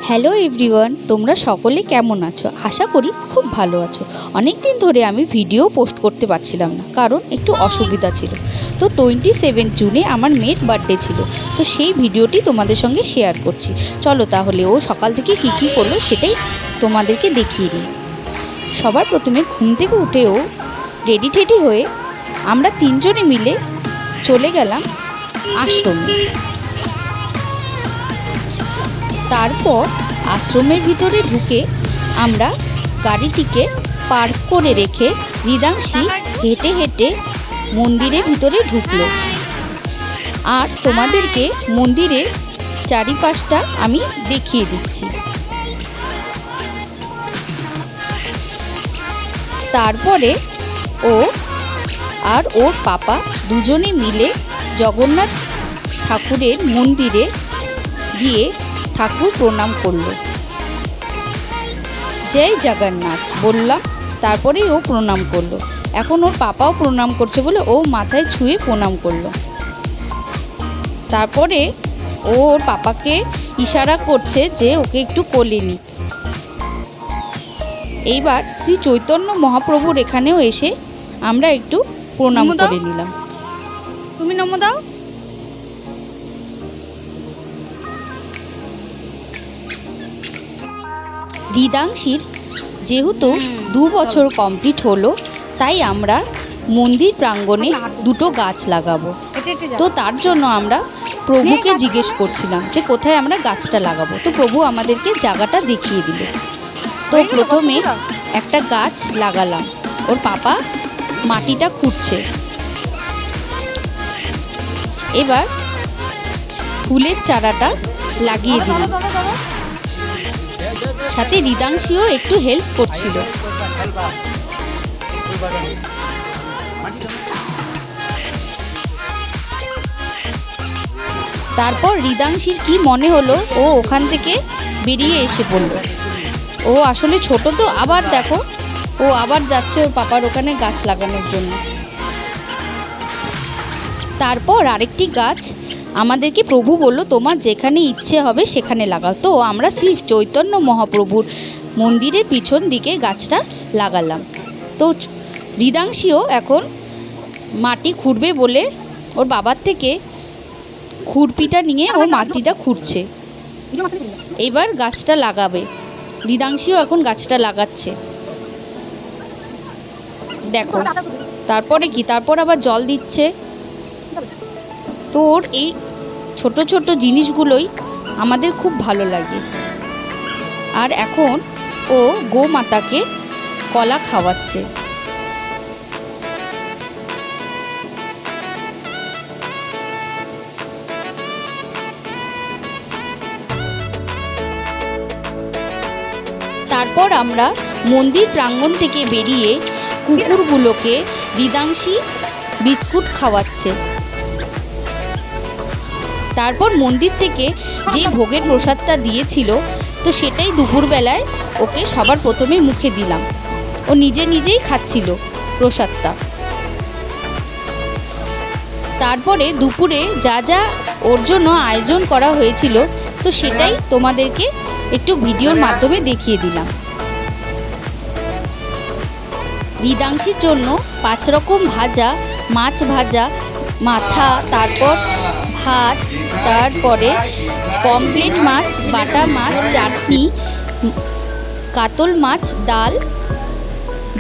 Hello everyone, তোমরা সকলে কেমন আছো? আশা করি খুব ভালো আছো। অনেক দিন ধরে আমি ভিডিও পোস্ট করতে পারছিলাম না, কারণ একটু অসুবিধা ছিল। তো 27 জুনে আমার মেয়ের বার্থডে ছিল, তো সেই ভিডিওটি তোমাদের সঙ্গে শেয়ার করছি। চলো তাহলে ও সকাল থেকে কী করলো সেটাই তোমাদেরকে দেখিয়ে দিই। সবার প্রথমে ঘুম থেকে উঠেও রেডি টেডি হয়ে আমরা তিনজনে মিলে চলে গেলাম আশ্রমে। তারপর আশ্রমের ভিতরে ঢুকে আমরা গাড়িটিকে পার্ক করে রেখে রিদাংশী হেঁটে হেঁটে মন্দিরের ভিতরে ঢুকলো। আর তোমাদেরকে মন্দিরের চারিপাশটা আমি দেখিয়ে দিচ্ছি। তারপরে ও আর ওর পাপা দুজনে মিলে জগন্নাথ ঠাকুরের মন্দিরে গিয়ে ঠাকুর প্রণাম করলো। জয় জগন্নাথ বললাম, তারপরেই ও প্রণাম করলো। এখন ওর পাপাও প্রণাম করছে বলে ও মাথায় ছুঁয়ে প্রণাম করলো। তারপরে ও ওর পাপাকে ইশারা করছে যে ওকে একটু কোলে নিক। এইবার শ্রী চৈতন্য মহাপ্রভুর এখানেও এসে আমরা একটু প্রণাম করে নিলাম। তুমি নমো দাও। রিদাংশীর যেহেতু 2 বছর কমপ্লিট হলো, তাই আমরা মন্দির প্রাঙ্গণে দুটো গাছ লাগাবো। তো তার জন্য আমরা প্রভুকে জিজ্ঞেস করছিলাম যে কোথায় আমরা গাছটা লাগাবো। তো প্রভু আমাদেরকে জায়গাটা দেখিয়ে দিল। তো প্রথমে একটা গাছ লাগালাম। ওর পাপা মাটিটা খুঁড়ছে। এবার ফুলের চারাটা লাগিয়ে দিলাম, সাথে রিদাংশীও একটু হেল্প করছিল। তারপর রিদাংশীর কি মনে হলো, ও ওখান থেকে বেরিয়ে এসে পড়ল। ও আসলে ছোট তো, আবার দেখো ও আবার যাচ্ছে ওর পাপার ওখানে গাছ লাগানোর জন্য। তারপর আরেকটি গাছ আমাদেরকে প্রভু বলল, তোমার যেখানে ইচ্ছে হবে সেখানে লাগাও। তো আমরা শ্রী চৈতন্য মহাপ্রভুর মন্দিরের পিছন দিকে গাছটা লাগালাম। তো রিদাংশীও এখন মাটি খুঁড়বে বলে ওর বাবার থেকে খুরপিটা নিয়ে ও মাটিটা খুঁড়ছে। এবার গাছটা লাগাবে। রিদাংশীও এখন গাছটা লাগাচ্ছে, দেখো। তারপরে কি, তারপর আবার জল দিচ্ছে। তো ওর এই ছোট ছোট জিনিসগুলোই আমাদের খুব ভালো লাগে। আর এখন ও গোমাতাকে কলা খাওয়াচ্ছে। তারপর আমরা মন্দির প্রাঙ্গণ থেকে বেরিয়ে কুকুরগুলোকে রিদাংশী বিস্কুট খাওয়াচ্ছে। তারপর মন্দির থেকে যে ভোগের প্রসাদটা দিয়েছিল, তো সেটাই দুপুরবেলায় ওকে সবার প্রথমে মুখে দিলাম। ও নিজে নিজেই খাচ্ছিল প্রসাদটা। তারপরে দুপুরে যা যা ওর জন্য আয়োজন করা হয়েছিল, তো সেটাই তোমাদেরকে একটু ভিডিওর মাধ্যমে দেখিয়ে দিলাম। রিদাংশীর জন্য 5 রকম ভাজা, মাছ ভাজা, মাথা, তারপর ভাত, তারপরে পমফ্রেট মাছ, বাটা মাছ, চাটনি, কাতল মাছ, ডাল,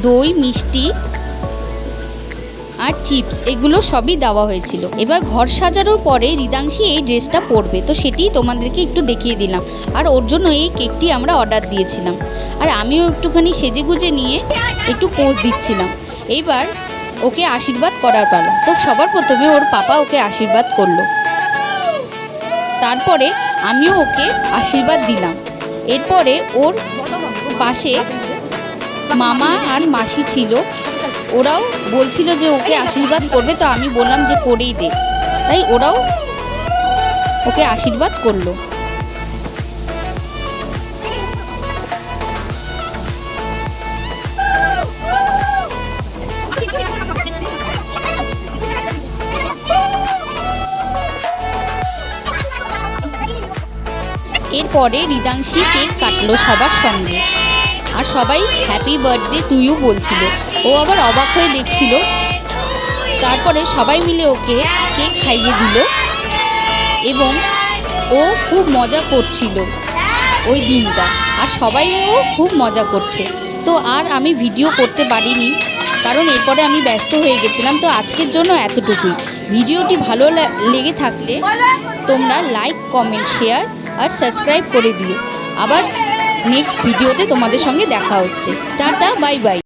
দই, মিষ্টি আর চিপস, এগুলো সবই দেওয়া হয়েছিল। এবার ঘর সাজানোর পরে রিদাংশী এই ড্রেসটা পরবে, তো সেটি তোমাদেরকে একটু দেখিয়ে দিলাম। আর ওর জন্য এই কেকটি আমরা অর্ডার দিয়েছিলাম। আর আমিও একটুখানি সেজেগুজে নিয়ে একটু পোজ দিচ্ছিলাম। এইবার ওকে আশীর্বাদ করার পালা। তো সবার প্রথমে ওর পাপা ওকে আশীর্বাদ করলো। তারপরে আমিও ওকে আশীর্বাদ দিলাম। এরপরে ওর পাশে মামা আর মাসি ছিল, ওরাও বলছিল যে ওকে আশীর্বাদ করবে। তো আমি বললাম যে করেই দে, তাই ওরাও ওকে আশীর্বাদ করলো। পরে রিদাংশী কেক কাটলো সবার সঙ্গে, আর সবাই হ্যাপি বার্থডে টু ইউ বলছিল। ও আবার অবাক হয়ে দেখছিল। তারপরে সবাই মিলে ওকে কেক খাইয়ে দিল এবং ও খুব মজা করছিল ওই দিনটা, আর সবাইও খুব মজা করছে। তো আর আমি ভিডিও করতে পারিনি, কারণ এরপরে আমি ব্যস্ত হয়ে গেছিলাম। তো আজকের জন্য এতটুকুই। ভিডিওটি ভালো লেগে থাকলে তোমরা লাইক, কমেন্ট, শেয়ার আর সাবস্ক্রাইব করে দিও। আবার নেক্সট ভিডিওতে তোমাদের সঙ্গে দেখা হচ্ছে। Tata, bye bye.